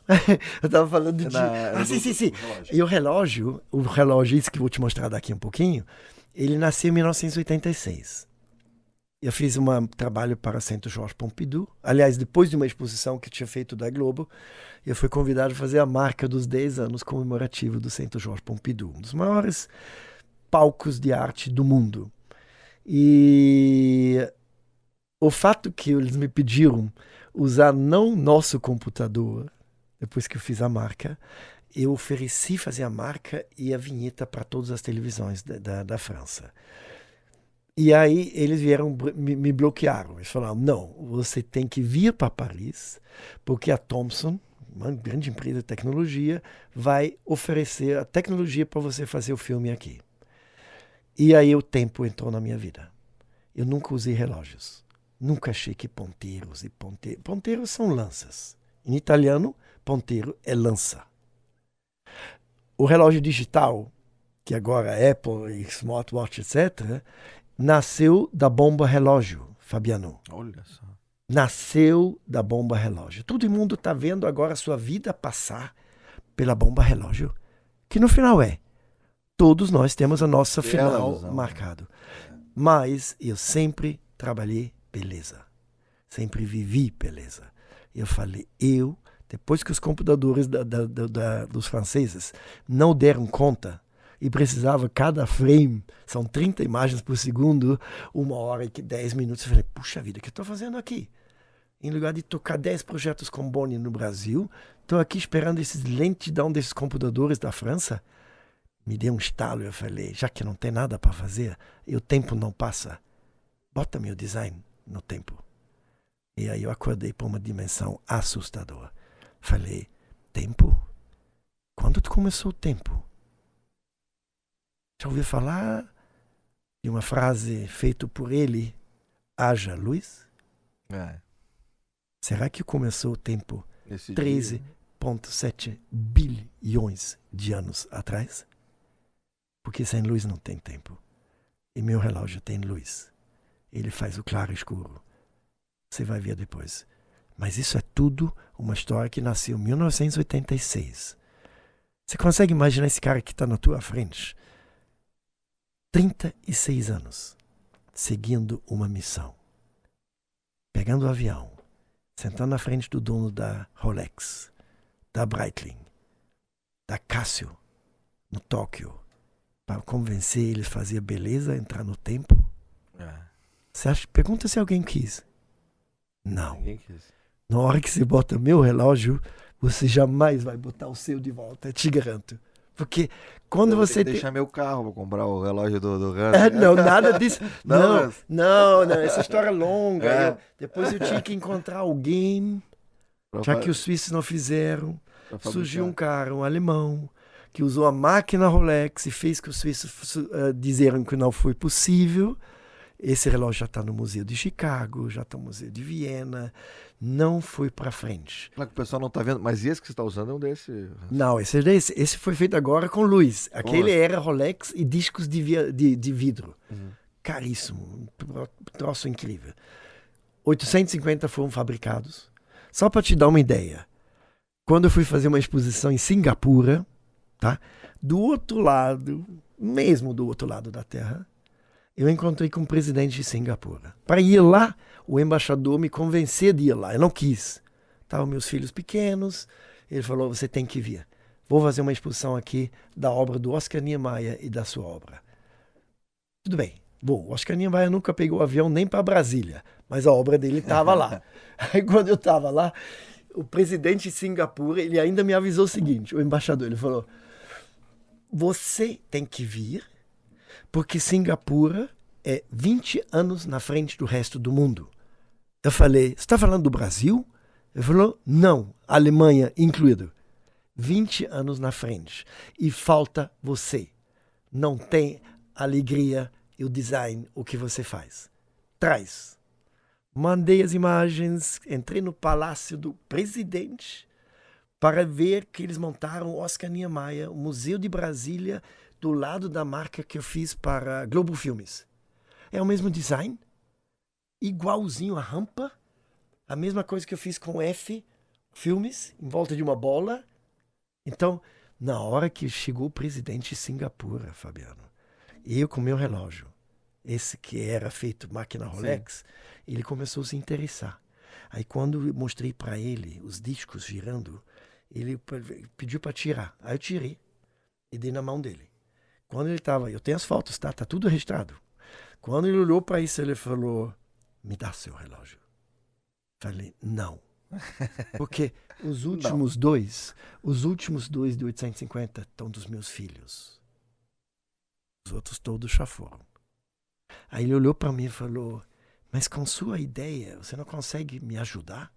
Eu estava falando de... Sim. E o relógio, esse que eu vou te mostrar daqui um pouquinho, ele nasceu em 1986. Eu fiz um trabalho para Centro Georges Pompidou. Aliás, depois de uma exposição que tinha feito da Globo, eu fui convidado a fazer a marca dos 10 anos comemorativo do Centro Georges Pompidou, um dos maiores palcos de arte do mundo. E o fato que eles me pediram usar não nosso computador, depois que eu fiz a marca, eu ofereci fazer a marca e a vinheta para todas as televisões da França. E aí eles vieram, me bloquearam. Eles falaram, não, você tem que vir para Paris, porque a Thomson, uma grande empresa de tecnologia, vai oferecer a tecnologia para você fazer o filme aqui. E aí o tempo entrou na minha vida. Eu nunca usei relógios. Nunca achei que ponteiros e ponteiros são lanças. Em italiano, ponteiro é lança. O relógio digital, que agora é Apple e smartwatch, etc., nasceu da bomba relógio, Fabiano. Olha só. Nasceu da bomba relógio. Todo mundo está vendo agora a sua vida passar pela bomba relógio, que no final todos nós temos a nossa final marcado. Mas eu sempre trabalhei beleza. Sempre vivi beleza. Eu falei, depois que os computadores dos franceses não deram conta e precisava cada frame, são 30 imagens por segundo, 1 hora e 10 minutos, eu falei, puxa vida, o que eu estou fazendo aqui? Em lugar de tocar 10 projetos com Boni no Brasil, estou aqui esperando esses lentidão desses computadores da França. Me deu um estalo, eu falei, já que não tem nada para fazer, e o tempo não passa, bota meu design no tempo. E aí eu acordei para uma dimensão assustadora. Falei, tempo? Quando começou o tempo? Já ouviu falar de uma frase feita por ele, haja luz? Será que começou o tempo 13,7 bilhões de anos atrás? Porque sem luz não tem tempo. E meu relógio tem luz. Ele faz o claro e escuro. Você vai ver depois. Mas isso é tudo uma história que nasceu em 1986. Você consegue imaginar esse cara que está na tua frente? 36 anos, seguindo uma missão. Pegando o avião, sentando na frente do dono da Rolex, da Breitling, da Casio, no Tóquio, para convencer ele a fazer beleza, entrar no tempo. Você acha? Pergunta se alguém quis. Não. Ninguém quis. Na hora que você bota meu relógio, você jamais vai botar o seu de volta, eu te garanto. Porque quando você deixar meu carro para comprar o relógio do Hunter. Não, nada disso. Não, essa história é longa. Depois eu tinha que encontrar alguém, já que os suíços não fizeram. Surgiu um cara, um alemão, que usou a máquina Rolex e fez que os suíços disseram que não foi possível. Esse relógio já está no Museu de Chicago, já está no Museu de Viena. Não foi para frente. Claro que o pessoal não está vendo, mas esse que você está usando é um desse. Não, esse foi feito agora com luz. Aquele era Rolex e discos de vidro. Caríssimo, um troço incrível. 850 foram fabricados. Só para te dar uma ideia, quando eu fui fazer uma exposição em Singapura, tá? Do outro lado, mesmo do outro lado da Terra, eu encontrei com o presidente de Singapura. Para ir lá, o embaixador me convenceu de ir lá. Eu não quis. Estavam meus filhos pequenos. Ele falou, você tem que vir. Vou fazer uma exposição aqui da obra do Oscar Niemeyer e da sua obra. Tudo bem. Bom, o Oscar Niemeyer nunca pegou avião nem para Brasília, mas a obra dele estava lá. Aí quando eu estava lá, o presidente de Singapura, ele ainda me avisou o seguinte, o embaixador, ele falou, você tem que vir, porque Singapura é 20 anos na frente do resto do mundo. Eu falei, você está falando do Brasil? Ele falou, não, Alemanha incluído. 20 anos na frente. E falta você. Não tem alegria e o design, o que você faz. Traz. Mandei as imagens, entrei no palácio do presidente, para ver que eles montaram o Oscar Niemeyer, o Museu de Brasília, do lado da marca que eu fiz para Globo Filmes. É o mesmo design, igualzinho a rampa, a mesma coisa que eu fiz com F Filmes, em volta de uma bola. Então, na hora que chegou o presidente de Singapura, Fabiano, eu com meu relógio, esse que era feito máquina Rolex, ele começou a se interessar. Aí quando eu mostrei para ele os discos girando, ele pediu para tirar. Aí eu tirei e dei na mão dele. Quando ele estava, eu tenho as fotos, tá tudo registrado. Quando ele olhou para isso, ele falou, me dá seu relógio. Falei, não. Porque os últimos dois de 850 estão dos meus filhos. Os outros todos já foram. Aí ele olhou para mim e falou, mas com sua ideia, você não consegue me ajudar?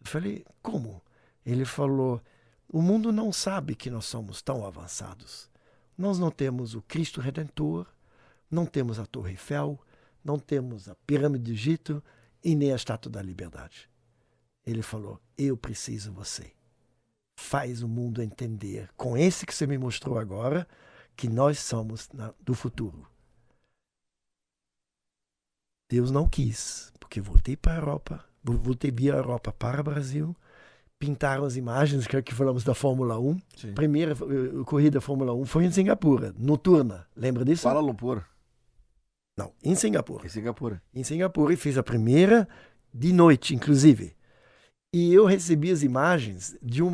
Eu falei, como? Ele falou, o mundo não sabe que nós somos tão avançados. Nós não temos o Cristo Redentor, não temos a Torre Eiffel, não temos a Pirâmide do Egito e nem a Estátua da Liberdade. Ele falou, eu preciso de você. Faz o mundo entender, com esse que você me mostrou agora, que nós somos do futuro. Deus não quis, porque voltei para a Europa, voltei via Europa para o Brasil, pintaram as imagens, que falamos da Fórmula 1. Sim. Primeira corrida da Fórmula 1 foi em Singapura, noturna. Lembra disso? Kuala Lumpur. Não, em Singapura. Em Singapura, e fez a primeira de noite, inclusive. E eu recebi as imagens de um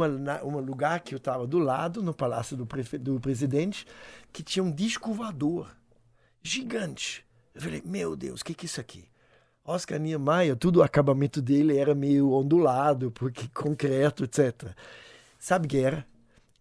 lugar que eu estava do lado, no Palácio do Presidente, que tinha um disco voador gigante. Eu falei, meu Deus, o que é isso aqui? Oscar Niemeyer, tudo o acabamento dele era meio ondulado, porque concreto, etc. Sabe o que era?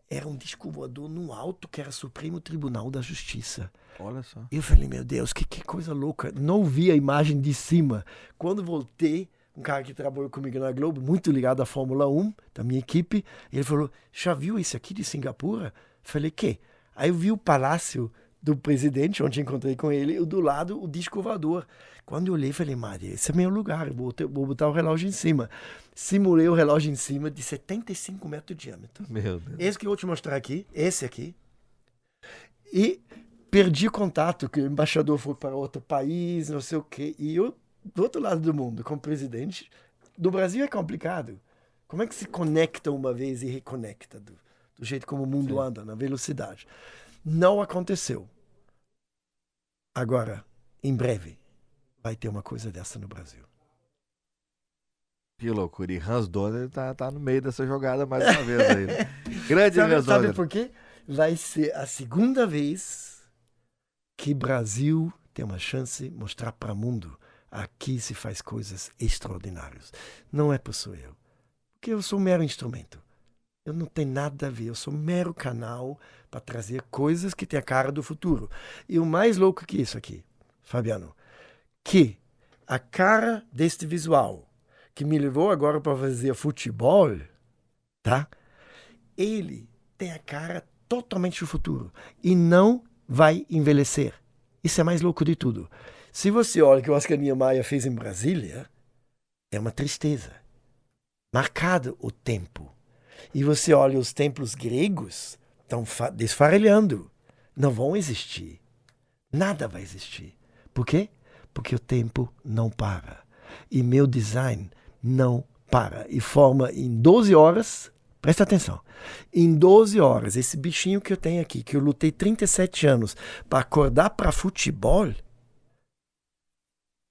Era um disco voador no alto, que era Supremo Tribunal da Justiça. Olha só. Eu falei, meu Deus, que coisa louca. Não vi a imagem de cima. Quando voltei, um cara que trabalhou comigo na Globo, muito ligado à Fórmula 1, da minha equipe, ele falou, já viu isso aqui de Singapura? Eu falei, que? Aí eu vi o Palácio do Presidente, onde encontrei com ele, e do lado o disco voador. Quando eu olhei, falei, Maria, esse é meu lugar, vou botar o relógio em cima. Simulei o relógio em cima de 75 metros de diâmetro. Meu Deus. Esse que eu vou te mostrar aqui, esse aqui. E perdi contato, que o embaixador foi para outro país, não sei o quê. E eu, do outro lado do mundo, como presidente, do Brasil é complicado. Como é que se conecta uma vez e reconecta do jeito como o mundo anda, na velocidade? Não aconteceu. Agora, em breve, vai ter uma coisa dessa no Brasil. Que loucura. E Hans Donner tá no meio dessa jogada mais uma vez aí. Né? Grande Hans Donner. Sabe por quê? Vai ser a segunda vez que Brasil tem uma chance de mostrar para o mundo, aqui se faz coisas extraordinárias. Não é por sou eu. Porque eu sou um mero instrumento. Eu não tenho nada a ver. Eu sou um mero canal para trazer coisas que têm a cara do futuro. E o mais louco que isso aqui, Fabiano, que a cara deste visual, que me levou agora para fazer futebol, tá? Ele tem a cara totalmente do futuro. E não vai envelhecer. Isso é mais louco de tudo. Se você olha o que o Oscar Niemeyer fez em Brasília, é uma tristeza. Marcado o tempo. E você olha os templos gregos, estão desfarelhando. Não vão existir. Nada vai existir. Por quê? Porque o tempo não para. E meu design não para. E forma em 12 horas, presta atenção, em 12 horas, esse bichinho que eu tenho aqui, que eu lutei 37 anos para acordar para futebol,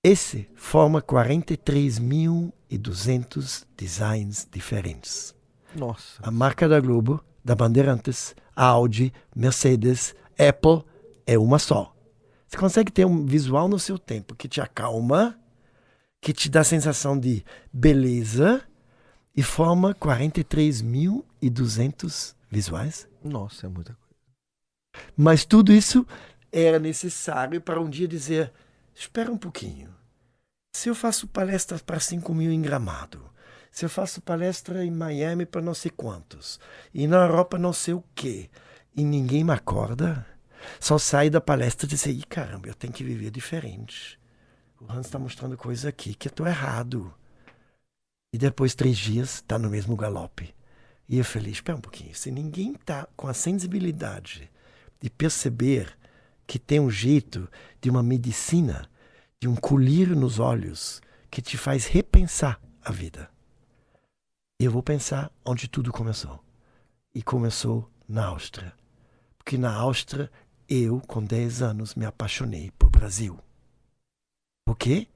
esse forma 43.200 designs diferentes. Nossa. A marca da Globo, da Bandeirantes, Audi, Mercedes, Apple é uma só. Você consegue ter um visual no seu tempo que te acalma, que te dá a sensação de beleza e forma 43.200 visuais. Nossa, é muita coisa. Mas tudo isso era necessário para um dia dizer, espera um pouquinho. Se eu faço palestra para 5.000 em Gramado, se eu faço palestra em Miami para não sei quantos, e na Europa não sei o quê, e ninguém me acorda, só sai da palestra e diz, ih, caramba, eu tenho que viver diferente. O Hans está mostrando coisa aqui que eu estou errado. E depois 3 dias está no mesmo galope. E eu falei, espera um pouquinho, se ninguém está com a sensibilidade de perceber que tem um jeito de uma medicina, de um colírio nos olhos, que te faz repensar a vida. Eu vou pensar onde tudo começou. E começou na Áustria. Porque na Áustria, eu, com 10 anos, me apaixonei por Brasil. Por quê?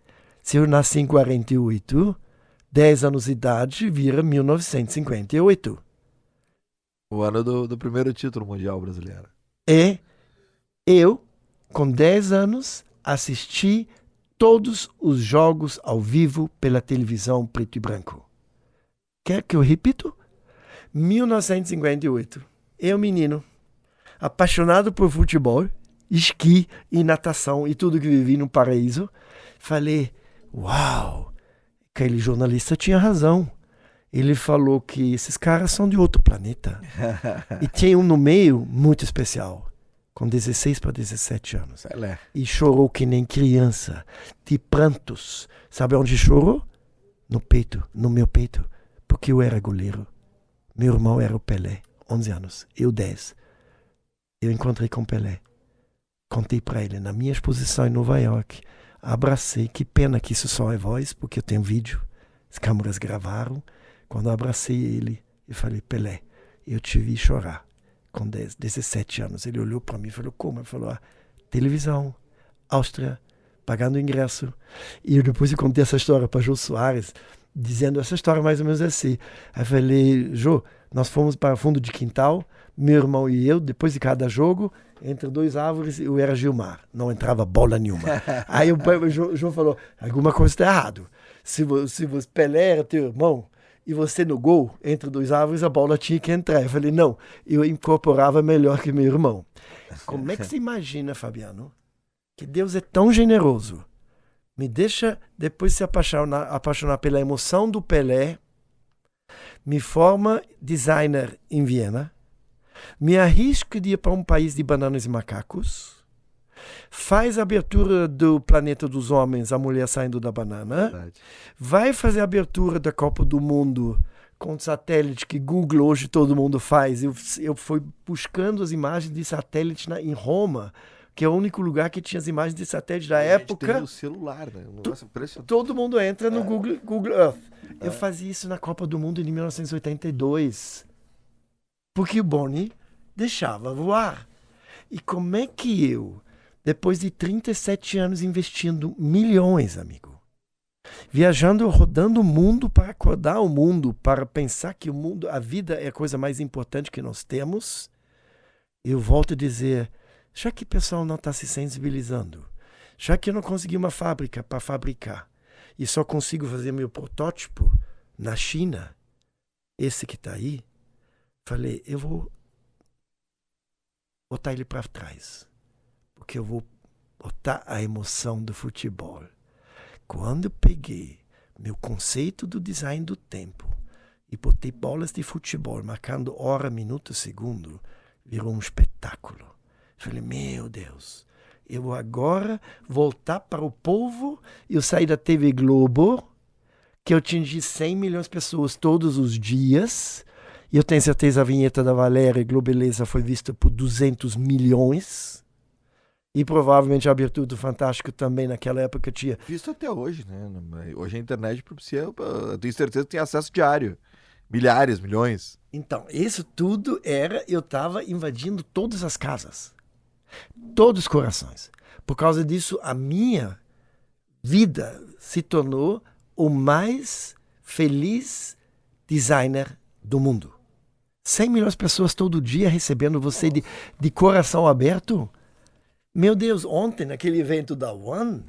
Se eu nasci em 48, 10 anos de idade vira 1958. O ano do primeiro título mundial brasileiro. E eu, com 10 anos, assisti todos os jogos ao vivo pela televisão preto e branco. Quer que eu repito? 1958. Eu, menino, apaixonado por futebol, esqui e natação e tudo que vivi no paraíso, falei, uau, aquele jornalista tinha razão. Ele falou que esses caras são de outro planeta. E tinha um no meio muito especial, com 16 para 17 anos. E chorou que nem criança, de prantos. Sabe onde chorou? No peito, no meu peito, porque eu era goleiro. Meu irmão era o Pelé, 11 anos, eu 10. Eu encontrei com o Pelé. Contei para ele na minha exposição em Nova York. Abracei, que pena que isso só é voz, porque eu tenho vídeo. As câmeras gravaram. Quando eu abracei ele, eu falei, Pelé, eu te vi chorar com 17 anos. Ele olhou para mim e falou, como? Ele falou, televisão, Áustria, pagando ingresso. E depois eu contei essa história para Jô Soares, dizendo essa história mais ou menos assim. Aí eu falei, Jô, nós fomos para o fundo de quintal, meu irmão e eu, depois de cada jogo, entre 2 árvores, eu era Gilmar. Não entrava bola nenhuma. Aí o Jô falou, alguma coisa está errado. Se você Pelé era teu irmão, e você no gol, entre 2 árvores, a bola tinha que entrar. Eu falei, não, eu incorporava melhor que meu irmão. Como é que você imagina, Fabiano, que Deus é tão generoso? Me deixa depois se apaixonar pela emoção do Pelé, me forma designer em Viena, me arrisco de ir para um país de bananas e macacos, faz a abertura do Planeta dos Homens, a mulher saindo da banana. Verdade. Vai fazer a abertura da Copa do Mundo com satélite que Google hoje todo mundo faz. Eu fui buscando as imagens de satélite em Roma, que é o único lugar que tinha as imagens de satélite da época. A gente tem o celular, né? Todo mundo entra no Google Earth. Eu fazia isso na Copa do Mundo em 1982. Porque o Boni deixava voar. E como é que eu, depois de 37 anos investindo milhões, amigo, viajando, rodando o mundo para acordar o mundo, para pensar que o mundo, a vida é a coisa mais importante que nós temos, eu volto a dizer, já que o pessoal não está se sensibilizando, já que eu não consegui uma fábrica para fabricar e só consigo fazer meu protótipo na China, esse que está aí, falei, eu vou botar ele para trás. Porque eu vou botar a emoção do futebol. Quando eu peguei meu conceito do design do tempo e botei bolas de futebol marcando hora, minuto, segundo, virou um espetáculo. Falei, meu Deus, eu vou agora voltar para o povo. Eu saí da TV Globo, que eu atingi 100 milhões de pessoas todos os dias. E eu tenho certeza a vinheta da Valéria Globeleza foi vista por 200 milhões. E provavelmente a abertura do Fantástico também naquela época tinha. Visto até hoje, né? Hoje a internet propicia, eu tenho certeza que tem acesso diário. Milhares, milhões. Então, isso tudo eu estava invadindo todas as casas. Todos os corações. Por causa disso, a minha vida se tornou o mais feliz designer do mundo. 100 milhões de pessoas todo dia recebendo você de coração aberto. Meu Deus, ontem, naquele evento da One,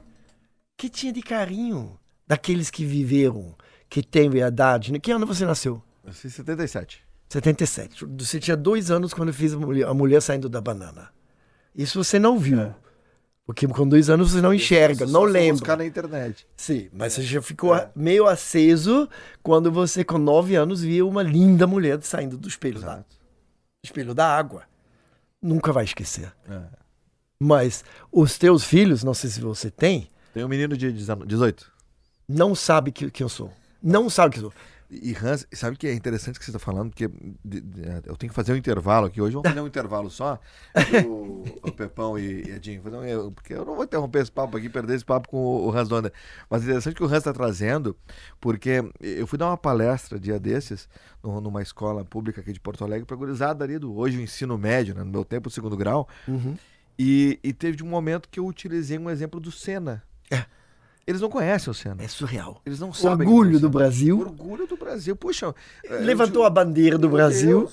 que tinha de carinho daqueles que viveram, que têm verdade. Que ano você nasceu? Eu nasci em 77. 77. Você tinha 2 anos quando eu fiz a mulher saindo da banana. Isso você não viu. Porque com 2 anos você não enxerga, não lembra. Buscar na internet. Sim, mas você já ficou meio aceso quando você, com 9 anos, via uma linda mulher saindo do espelho da água. Nunca vai esquecer. Mas os teus filhos, não sei se você tem... Tem um menino de 18. Não sabe que eu sou. Não sabe que eu sou. E Hans, sabe que é interessante que você está falando, porque eu tenho que fazer um intervalo aqui hoje. Vamos fazer um intervalo só, o Pepão e Edinho, porque eu não vou interromper esse papo aqui, perder esse papo com o Hans Donner. Mas é interessante que o Hans está trazendo, porque eu fui dar uma palestra dia desses, numa escola pública aqui de Porto Alegre, para a gurizada ali hoje o ensino médio, né, no meu tempo, o 2º grau, e teve um momento que eu utilizei um exemplo do Senna. Eles não conhecem o Senna. É surreal. Eles não sabem. Orgulho do Brasil. Orgulho do Brasil. Puxa. Levantou a bandeira do Brasil.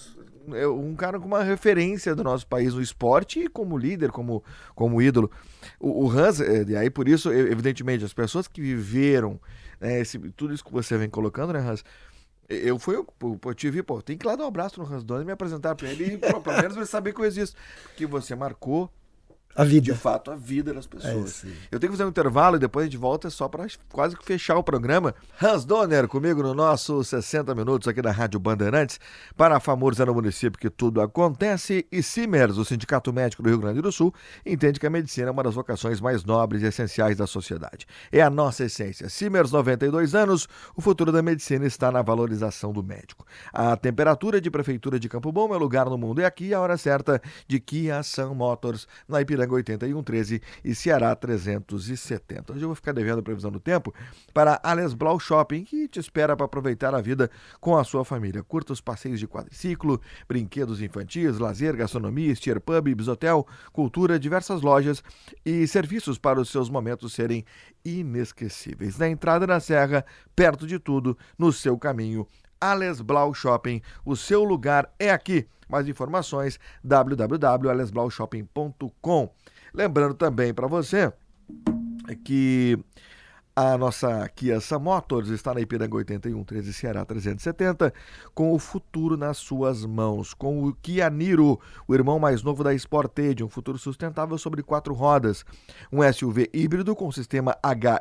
É um cara com uma referência do nosso país no esporte e como líder, como ídolo. O Hans, e aí por isso, evidentemente, as pessoas que viveram, né, tudo isso que você vem colocando, né, Hans? Eu te vi, tem que ir lá dar um abraço no Hans Donner e me apresentar para ele, e pelo menos ele saber que eu existo. Que você marcou a vida. De fato, a vida das pessoas. Eu tenho que fazer um intervalo e depois a gente volta só para quase que fechar o programa. Hans Donner comigo no nosso 60 Minutos aqui da Rádio Bandeirantes para a FAMURS no município que tudo acontece. E Simers, o Sindicato Médico do Rio Grande do Sul, entende que a medicina é uma das vocações mais nobres e essenciais da sociedade. É a nossa essência. Simers, 92 anos, o futuro da medicina está na valorização do médico. A temperatura de Prefeitura de Campo Bom, meu lugar no mundo é aqui, a hora certa de Kia Sun Motors, na Ipiranga 8113 e Ceará 370. Hoje eu vou ficar devendo a previsão do tempo para Ales Blau Shopping, que te espera para aproveitar a vida com a sua família. Curta os passeios de quadriciclo, brinquedos infantis, lazer, gastronomia, steer pub, bisotel, cultura, diversas lojas e serviços para os seus momentos serem inesquecíveis. Na entrada da Serra, perto de tudo, no seu caminho, Ales Blau Shopping, o seu lugar é aqui. Mais informações, www.alesblaushopping.com. Lembrando também para você que a nossa Kia Sun Motors está na Ipiranga 8113 Ceará 370, com o futuro nas suas mãos, com o Kia Niro, o irmão mais novo da Sportage, um futuro sustentável sobre 4 rodas, um SUV híbrido com sistema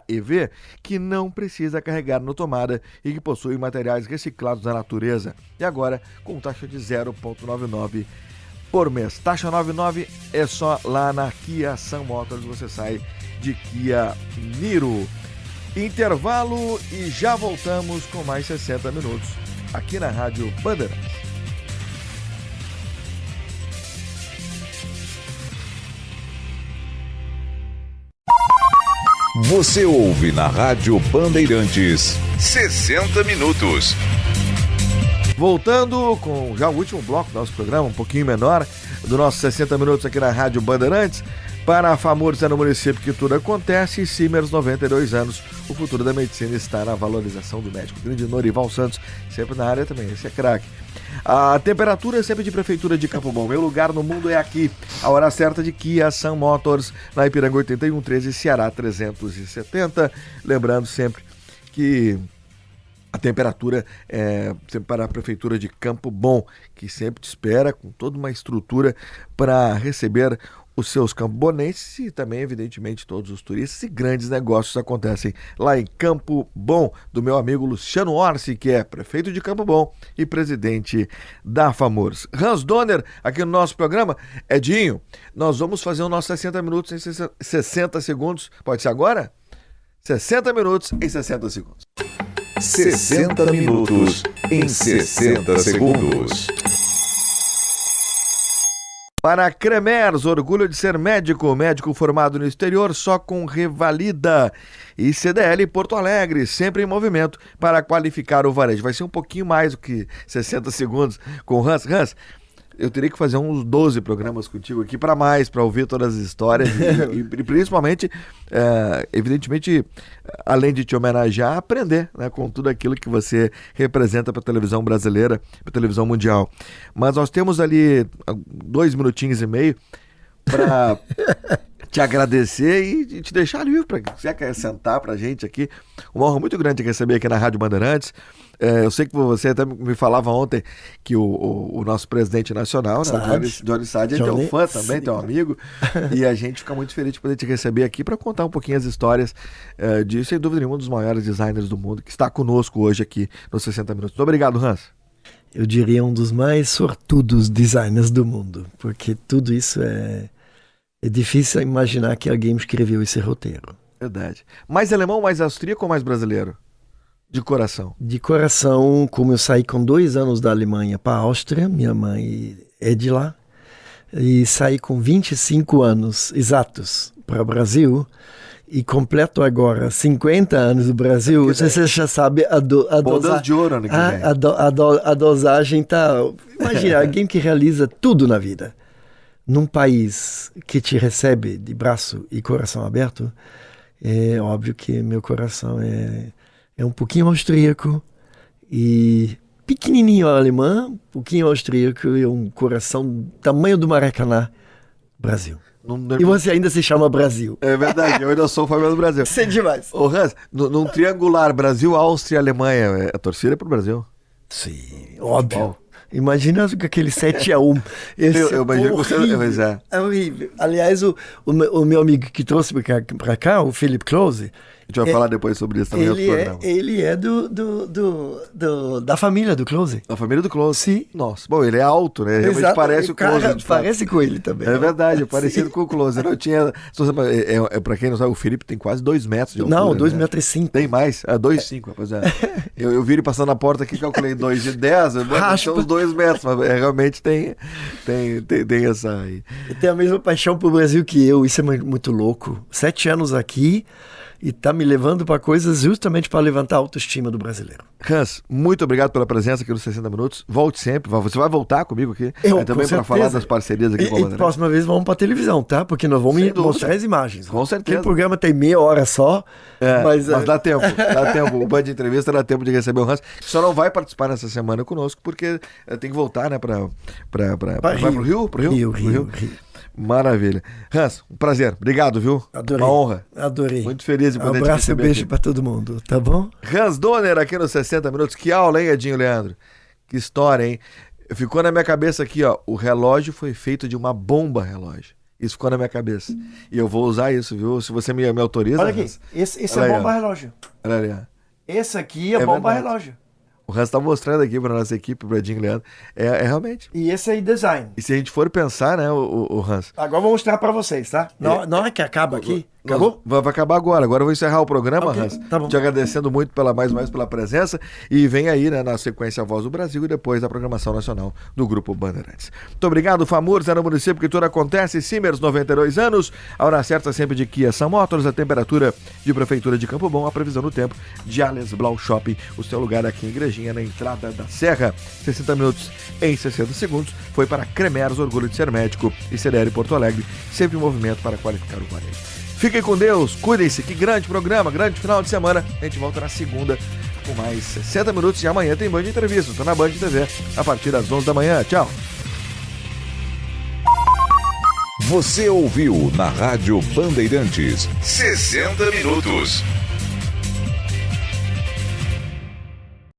HEV que não precisa carregar na tomada e que possui materiais reciclados da natureza. E agora com taxa de 0,99 por mês. Taxa 99 é só lá na Kia Sun Motors, você sai de Kia Niro. Intervalo e já voltamos com mais 60 minutos aqui na Rádio Bandeirantes. Você ouve na Rádio Bandeirantes 60 Minutos. Voltando com já o último bloco do nosso programa, um pouquinho menor, do nosso 60 Minutos aqui na Rádio Bandeirantes. Para a FAMURS no município que tudo acontece, e Simers, 92 anos, o futuro da medicina está na valorização do médico. Grande Norival Santos, sempre na área também, esse é craque. A temperatura é sempre de Prefeitura de Campo Bom. Meu lugar no mundo é aqui. A hora certa de Kia Sun Motors, na Ipiranga 8113, Ceará 370. Lembrando sempre que a temperatura é sempre para a Prefeitura de Campo Bom, que sempre te espera com toda uma estrutura para receber os seus campobonenses e também, evidentemente, todos os turistas, e grandes negócios acontecem lá em Campo Bom, do meu amigo Luciano Orsi, que é prefeito de Campo Bom e presidente da FAMURS. Hans Donner, aqui no nosso programa. Edinho, nós vamos fazer o nosso 60 minutos em 60 segundos. Pode ser agora? 60 minutos em 60 segundos. 60 minutos em 60 segundos. Para Cremers, orgulho de ser médico formado no exterior só com revalida. E CDL Porto Alegre, sempre em movimento para qualificar o varejo. Vai ser um pouquinho mais do que 60 segundos com o Hans. Hans, eu teria que fazer uns 12 programas contigo aqui para ouvir todas as histórias e principalmente, evidentemente, além de te homenagear, aprender, né, com tudo aquilo que você representa para a televisão brasileira, para a televisão mundial. Mas nós temos ali 2 minutinhos e meio para te agradecer e te deixar livre para você acrescentar para a gente aqui. Uma honra muito grande receber aqui na Rádio Bandeirantes. Eu sei que você até me falava ontem que o nosso presidente nacional, né, Johnny Sade, é teu fã também, teu amigo, e a gente fica muito feliz de poder te receber aqui para contar um pouquinho as histórias de, sem dúvida nenhuma, um dos maiores designers do mundo, que está conosco hoje aqui nos 60 Minutos. Muito obrigado, Hans. Eu diria um dos mais sortudos designers do mundo, porque tudo isso é difícil imaginar que alguém escreveu esse roteiro. Verdade. Mais alemão, mais austríaco ou mais brasileiro? De coração. De coração, como eu saí com 2 anos da Alemanha para a Áustria, minha mãe é de lá, e saí com 25 anos exatos para o Brasil, e completo agora 50 anos do Brasil. Você já sabe a dosagem de ouro, né, a dosagem tá... Imagina, alguém que realiza tudo na vida, num país que te recebe de braço e coração aberto, é óbvio que meu coração é um pouquinho austríaco e pequenininho alemão, um pouquinho austríaco e um coração tamanho do Maracanã, Brasil. E você ainda se chama Brasil. É verdade, eu ainda sou família do Brasil. Sei demais. Ô Hans, num triangular Brasil, Áustria e Alemanha, a torcida é pro Brasil? Sim, óbvio. Imagina aquele 7-1. Eu imagino que você... É horrível. Aliás, o meu amigo que trouxe pra cá, o Philip Klose... A gente vai falar depois sobre isso também no outro programa. Ele é da família do Klose. Da família do Klose? Sim. Nossa, bom, ele é alto, né? Realmente exato, parece o Klose. Parece com ele também. É verdade, parecido com o Klose. Não tinha... Pra quem não sabe, o Felipe tem quase 2 metros de altura. Não, 2,5 metros. Tem mais? 2,5, rapaziada. Eu vi ele passando na porta aqui, calculei 2,10, são uns 2 metros, mas realmente tem essa aí. Ele tem a mesma paixão pro Brasil que eu, isso é muito louco. 7 anos aqui... E tá me levando para coisas justamente para levantar a autoestima do brasileiro. Hans, muito obrigado pela presença aqui nos 60 Minutos. Volte sempre. Você vai voltar comigo aqui? Também para falar das parcerias aqui com a Bandeirantes. Próxima vez vamos para televisão, tá? Porque nós vamos mostrar as imagens. Com certeza. Aquele programa tem meia hora só. Mas dá tempo. O Band de Entrevista dá tempo de receber o Hans. Só não vai participar nessa semana conosco porque tem que voltar, né? Vai pro Rio? Pro Rio. Maravilha. Hans, um prazer. Obrigado, viu? Adorei. Uma honra. Adorei. Muito feliz de poder te receber. Abraço e beijo para todo mundo, tá bom? Hans Donner aqui nos 60 Minutos. Que aula, hein, Edinho Leandro? Que história, hein? Ficou na minha cabeça aqui, ó. O relógio foi feito de uma bomba relógio. Isso ficou na minha cabeça. E eu vou usar isso, viu? Se você me autoriza. Olha aqui. Hans. Esse é bomba relógio. Olha ali, ó. Esse aqui é bomba relógio. O Hans tá mostrando aqui para nossa equipe, para o Edinho Leandro. É realmente. E esse aí design. E se a gente for pensar, né, o Hans? Agora eu vou mostrar para vocês, tá? Não é que acaba aqui. Acabou? Vai acabar agora. Agora eu vou encerrar o programa, okay, Hans. Tá bom. Te agradecendo muito mais uma vez pela presença. E vem aí, né, na sequência, a Voz do Brasil e depois a programação nacional do Grupo Bandeirantes. Muito obrigado, FAMURS, é no município que tudo acontece. Simers, 92 anos. A hora certa sempre de Kia São Motors. A temperatura de Prefeitura de Campo Bom. A previsão do tempo de Ales Blau Shopping. O seu lugar aqui em Igrejinha, na entrada da Serra. 60 minutos em 60 segundos. Foi para Cremers, orgulho de ser médico. E CDL Porto Alegre, sempre em movimento para qualificar o varejo. Fiquem com Deus, cuidem-se, que grande programa, grande final de semana. A gente volta na segunda com mais 60 minutos e amanhã tem Band de Entrevista. Estou na Band TV a partir das 11 da manhã. Tchau. Você ouviu na Rádio Bandeirantes 60 Minutos.